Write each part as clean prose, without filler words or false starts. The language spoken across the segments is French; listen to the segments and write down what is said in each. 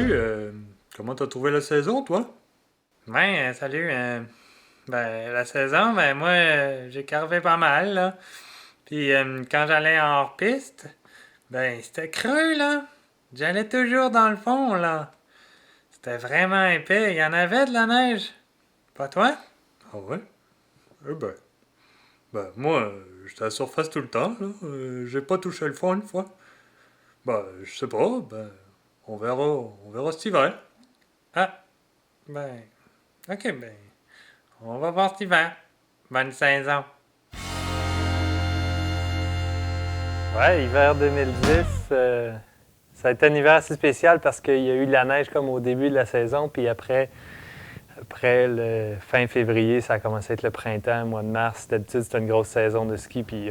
Salut, comment t'as trouvé la saison, toi? Salut. La saison, moi, j'ai carvé pas mal, là. Puis quand j'allais en hors-piste, c'était creux, là. J'allais toujours dans le fond, là. C'était vraiment épais. Il y en avait de la neige. Pas toi? Ah ouais? Eh moi, j'étais à la surface tout le temps, là. J'ai pas touché le fond une fois. Je sais pas, on verra cet hiver. Ah, ben, ok, on va voir cet hiver. Bonne saison. Ouais, hiver 2010, ça a été un hiver assez spécial parce qu'il y a eu de la neige comme au début de la saison, puis après le fin février, ça a commencé à être le printemps, mois de mars. D'habitude, c'était une grosse saison de ski, puis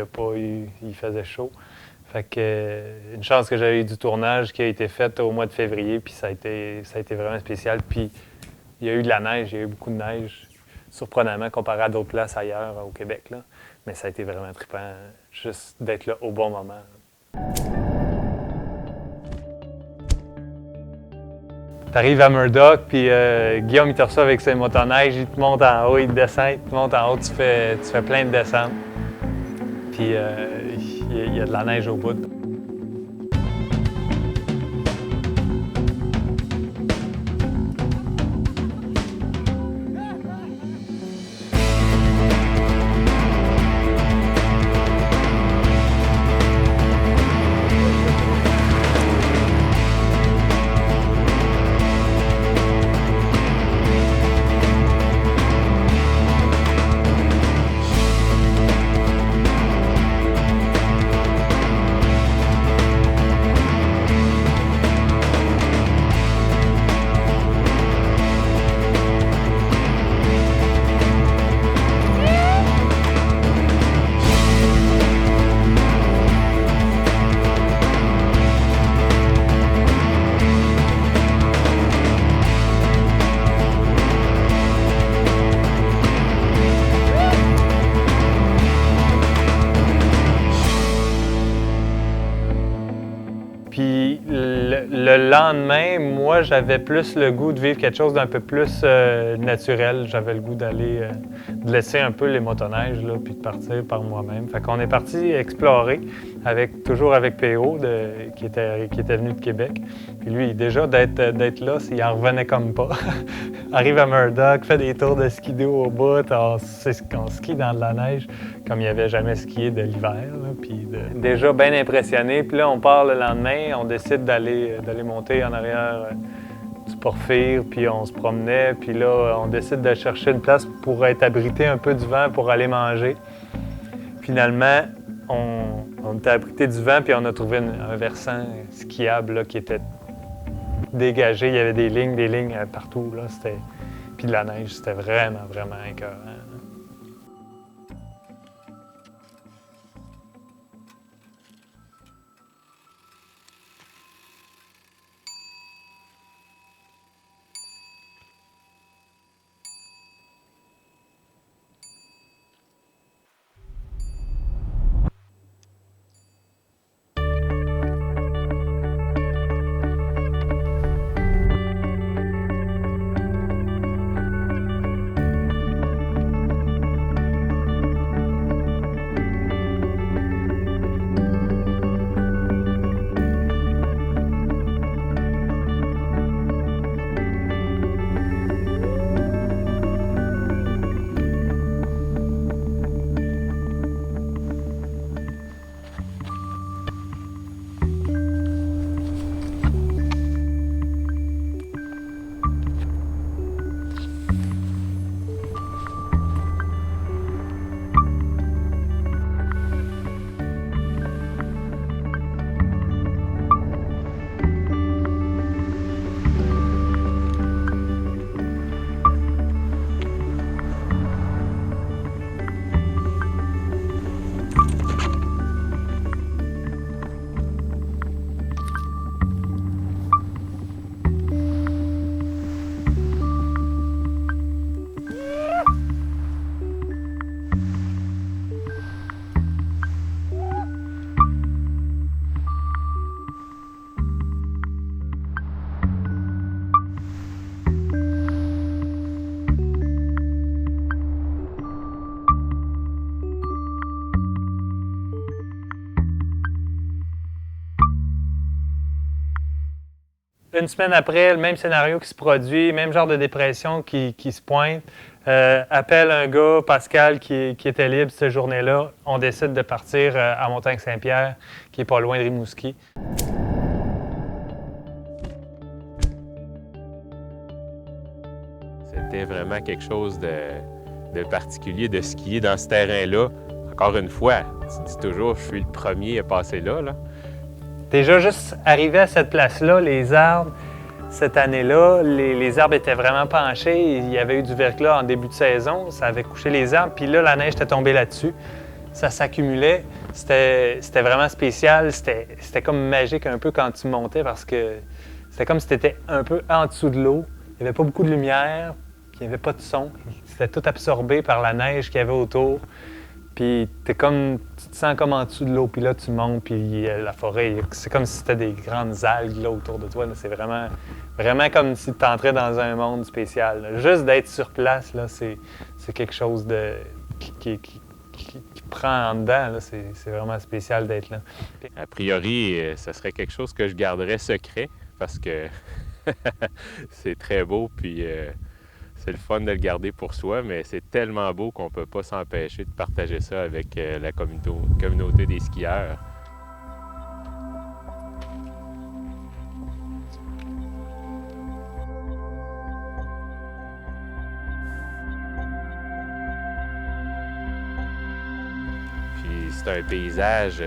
il faisait chaud. Fait que une chance que j'avais eu du tournage qui a été fait au mois de février, puis ça a été vraiment spécial. Puis il y a eu de la neige, il y a eu beaucoup de neige, surprenamment comparé à d'autres places ailleurs au Québec, là. Mais ça a été vraiment trippant, juste d'être là au bon moment. T'arrives à Murdoch, puis Guillaume, il te reçoit avec ses motoneiges, il te monte en haut, il te descend, il te monte en haut, tu fais plein de descentes. Puis il y a de la neige au bout. Puis le lendemain, moi, j'avais plus le goût de vivre quelque chose d'un peu plus naturel. J'avais le goût de laisser un peu les motoneiges, là, puis de partir par moi-même. Fait qu'on est parti explorer, toujours avec PO, qui était venu de Québec. Puis lui, déjà, d'être là, il en revenait comme pas. Arrive à Murdoch, fait des tours de skidoo au bout, on skie dans de la neige comme il n'avait jamais skié de l'hiver. Là, déjà bien impressionné. Puis là, on part le lendemain, on décide d'aller monter en arrière du Porphyre, puis on se promenait. Puis là, on décide de chercher une place pour être abrité un peu du vent pour aller manger. Finalement, on était abrité du vent, puis on a trouvé un versant skiable là, qui était dégagé. Il y avait des lignes partout. Là. Puis de la neige, c'était vraiment, vraiment écœurant. Une semaine après, le même scénario qui se produit, même genre de dépression qui se pointe. Appelle un gars, Pascal, qui était libre cette journée-là. On décide de partir à Montagne-Saint-Pierre, qui est pas loin de Rimouski. C'était vraiment quelque chose de particulier de skier dans ce terrain-là. Encore une fois, tu dis toujours, je suis le premier à passer là. Déjà, juste arrivé à cette place-là, les arbres, cette année-là, les arbres étaient vraiment penchés. Il y avait eu du verglas en début de saison. Ça avait couché les arbres. Puis là, la neige était tombée là-dessus. Ça s'accumulait. C'était vraiment spécial. C'était comme magique un peu quand tu montais parce que c'était comme si tu étais un peu en dessous de l'eau. Il n'y avait pas beaucoup de lumière. Puis il n'y avait pas de son. C'était tout absorbé par la neige qu'il y avait autour. Puis tu te sens comme en dessous de l'eau, puis là tu montes, puis la forêt, c'est comme si c'était des grandes algues là, autour de toi. Là. C'est vraiment comme si tu entrais dans un monde spécial. Là. Juste d'être sur place, là, c'est quelque chose qui prend en dedans. Là. C'est vraiment spécial d'être là. A priori, ce serait quelque chose que je garderais secret parce que c'est très beau, puis c'est le fun de le garder pour soi, mais c'est tellement beau qu'on ne peut pas s'empêcher de partager ça avec la communauté des skieurs. Puis c'est un paysage,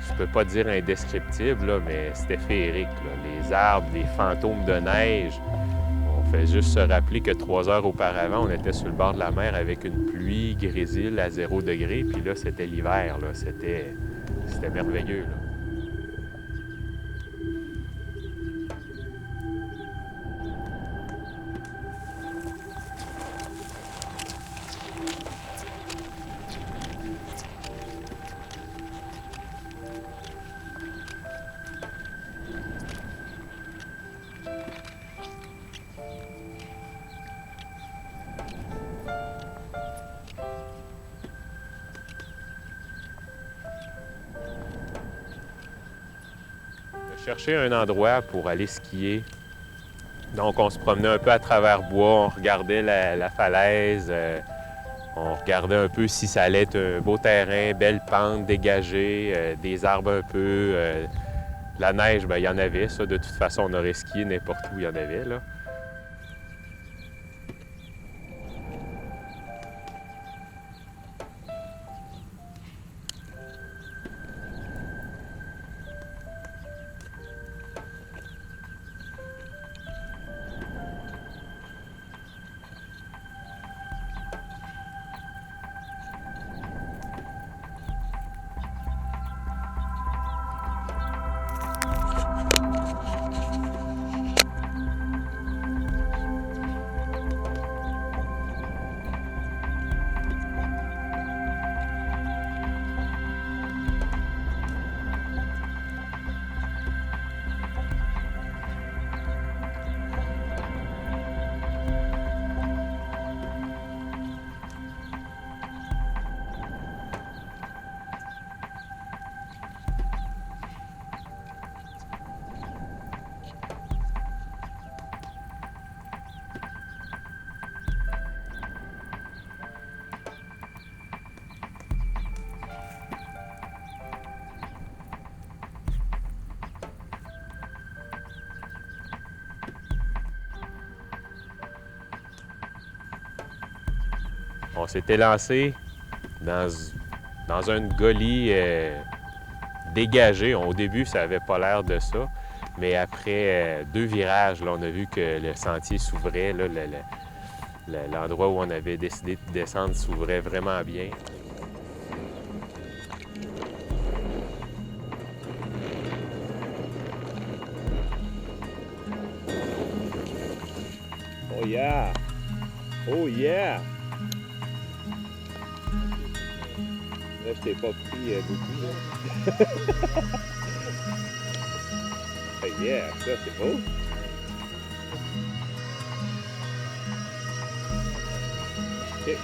je peux pas dire indescriptible, là, mais c'était féerique. Là. Les arbres, les fantômes de neige. On fait juste se rappeler que 3 heures auparavant, on était sur le bord de la mer avec une pluie grésil à 0 degré, puis là, c'était l'hiver. C'était merveilleux. Là. Chercher un endroit pour aller skier. Donc, on se promenait un peu à travers bois, on regardait la falaise, on regardait un peu si ça allait être un beau terrain, belle pente dégagée, des arbres un peu. La neige, bien, il y en avait, ça. De toute façon, on aurait skié n'importe où il y en avait, là. On s'était lancé dans un gully dégagé. Au début, ça n'avait pas l'air de ça. Mais après 2 virages, là, on a vu que le sentier s'ouvrait. Là, l'endroit où on avait décidé de descendre s'ouvrait vraiment bien. Oh yeah! Oh yeah! Là, je t'ai pas pris beaucoup, là. Oh yeah, ça, c'est beau. OK.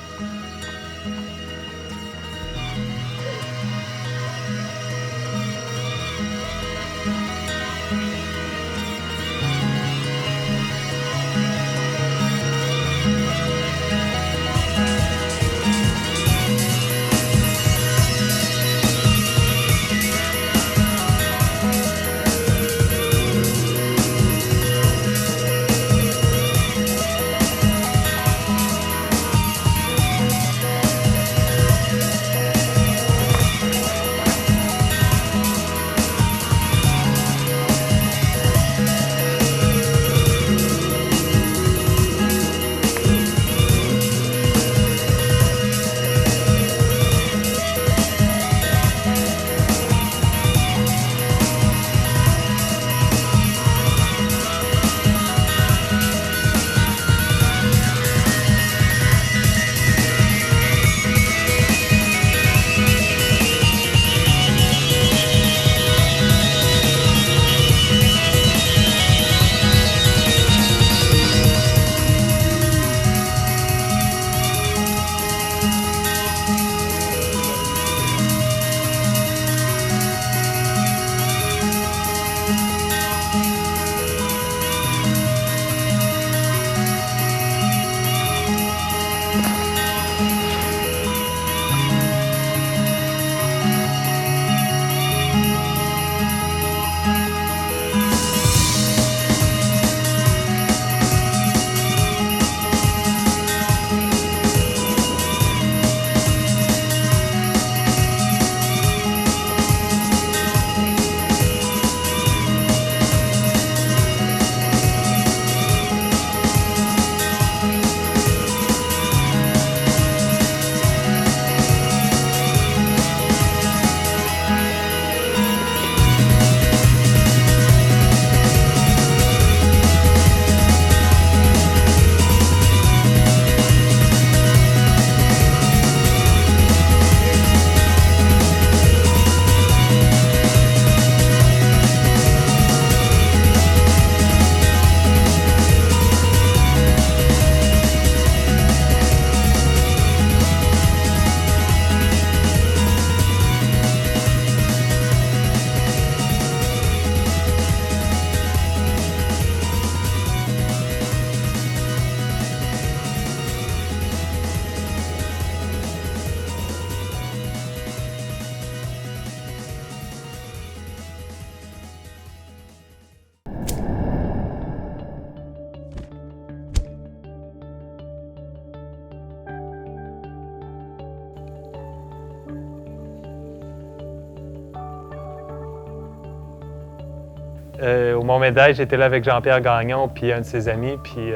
au Mont-Médaille, j'étais là avec Jean-Pierre Gagnon puis un de ses amis. Puis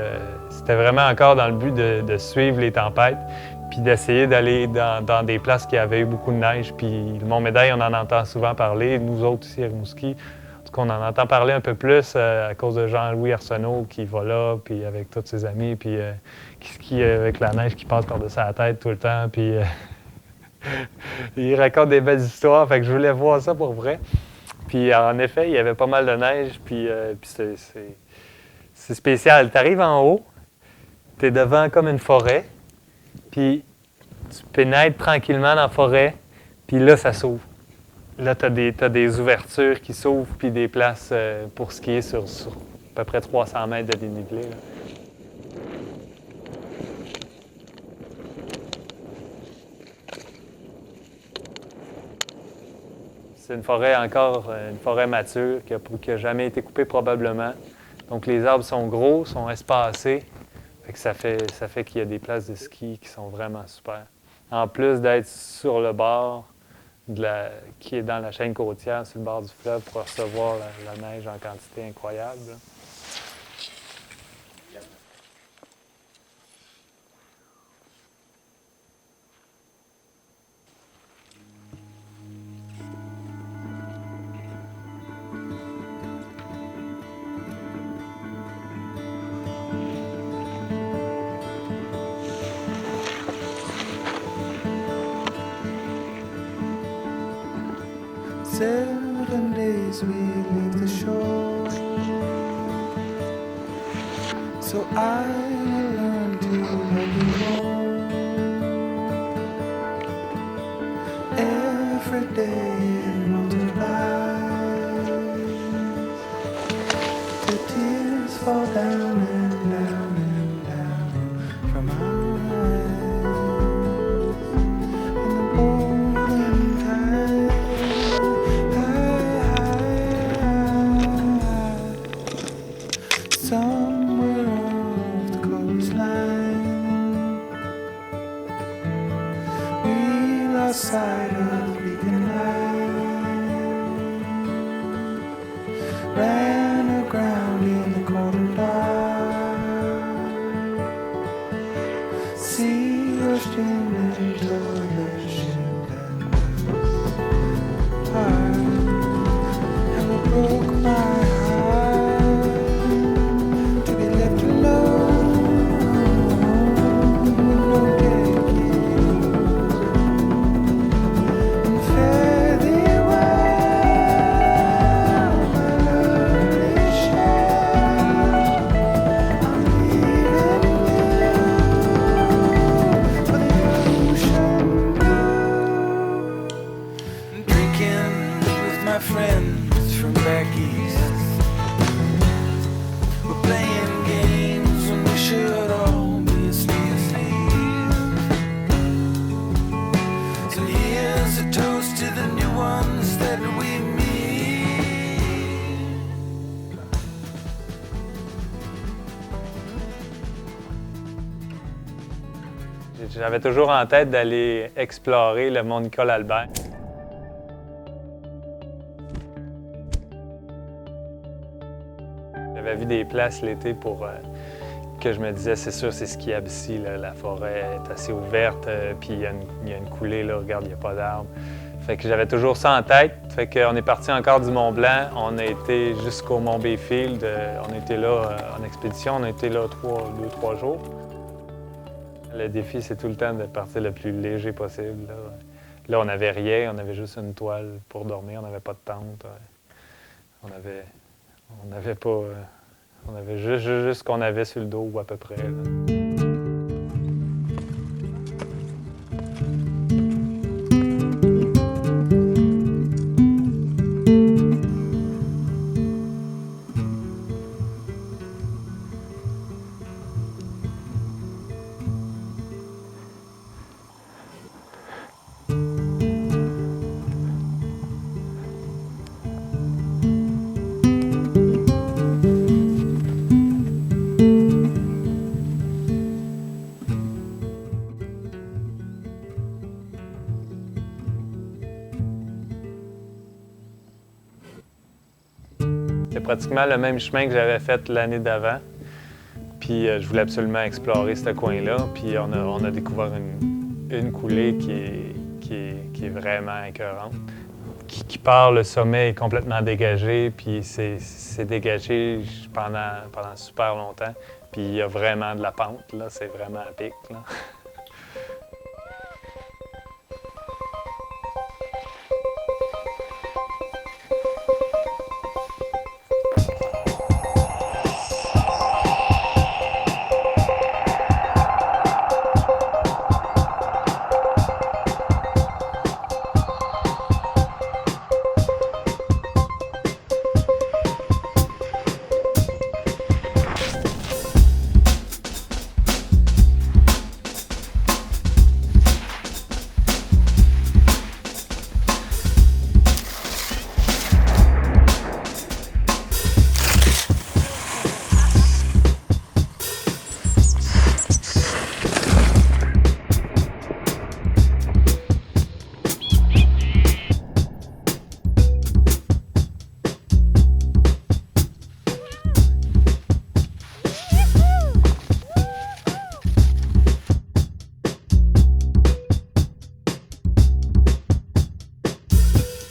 c'était vraiment encore dans le but de suivre les tempêtes puis d'essayer d'aller dans des places qui avaient eu beaucoup de neige. Puis le Mont-Médaille, on en entend souvent parler. Nous autres ici à Rimouski, en tout cas, on en entend parler un peu plus à cause de Jean-Louis Arsenault qui va là, puis avec tous ses amis, puis qui skie avec la neige qui passe par-dessus la tête tout le temps. Puis il raconte des belles histoires, fait que je voulais voir ça pour vrai. Puis en effet, il y avait pas mal de neige, puis c'est spécial. Tu arrives en haut, tu es devant comme une forêt, puis tu pénètres tranquillement dans la forêt, puis là, ça s'ouvre. Là, tu as des ouvertures qui s'ouvrent, puis des places pour skier sur à peu près 300 mètres de dénivelé. Là. C'est une forêt encore, une forêt mature qui n'a jamais été coupée probablement. Donc les arbres sont gros, sont espacés. Fait que ça fait qu'il y a des places de ski qui sont vraiment super. En plus d'être sur le bord qui est dans la chaîne côtière, sur le bord du fleuve, pour recevoir la neige en quantité incroyable. Là. Seven days we leave the shore, so I will learn to love you more. Every day it multiplies, the tears fall down and down and down from our eyes, and the golden tide somewhere off the coastline, we lost sight of beacon light, ran aground in the cold and dark, sea rushed in and tore the ship apart, and we broke my heart to be left alone with no dedication, and fare thee well, my lovely shell. I'm leaving you for the ocean blue, drinking with my friends from back east. We're playing games when we should all be asleep. So here's a toast to the new ones that we meet. J'avais toujours en tête d'aller explorer le mont Nicole-Albert. J'avais vu des places l'été pour que je me disais, c'est sûr, c'est skiable ici. Là, la forêt est assez ouverte, puis il y a une coulée, là, regarde, il n'y a pas d'arbres. Fait que j'avais toujours ça en tête. Fait qu'on est parti encore du Mont-Blanc. On a été jusqu'au Mont Bayfield. On était là en expédition. On a été là 2-3 jours. Le défi, c'est tout le temps de partir le plus léger possible. Là, on n'avait rien. On avait juste une toile pour dormir. On n'avait pas de tente. On avait juste ce qu'on avait sur le dos, ou à peu près. Là. C'était pratiquement le même chemin que j'avais fait l'année d'avant. Puis je voulais absolument explorer ce coin-là. Puis on a découvert une coulée qui est vraiment écœurante. Qui part, le sommet est complètement dégagé, puis c'est dégagé pendant super longtemps. Puis il y a vraiment de la pente, là, c'est vraiment à pic, là.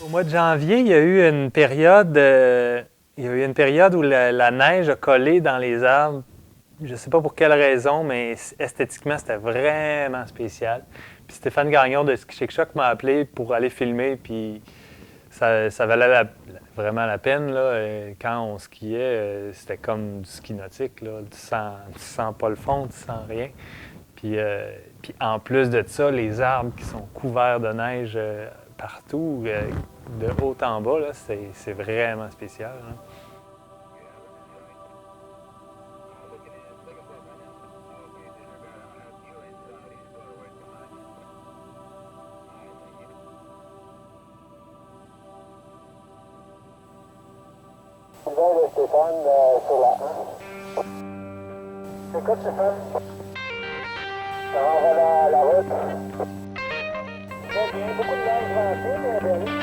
Au mois de janvier, il y a eu une période, où la neige a collé dans les arbres. Je ne sais pas pour quelle raison, mais esthétiquement, c'était vraiment spécial. Puis Stéphane Gagnon de Ski Chic Choc m'a appelé pour aller filmer, puis ça valait vraiment la peine, là. Quand on skiait, c'était comme du ski nautique, là. Tu sens pas le fond, tu sens rien. Puis en plus de ça, les arbres qui sont couverts de neige partout, de haut en bas, là, c'est vraiment spécial, hein. Stéphane, sur la 1. Écoute, Stéphane. Ça va la route. Très bien, beaucoup de neige ventée, mais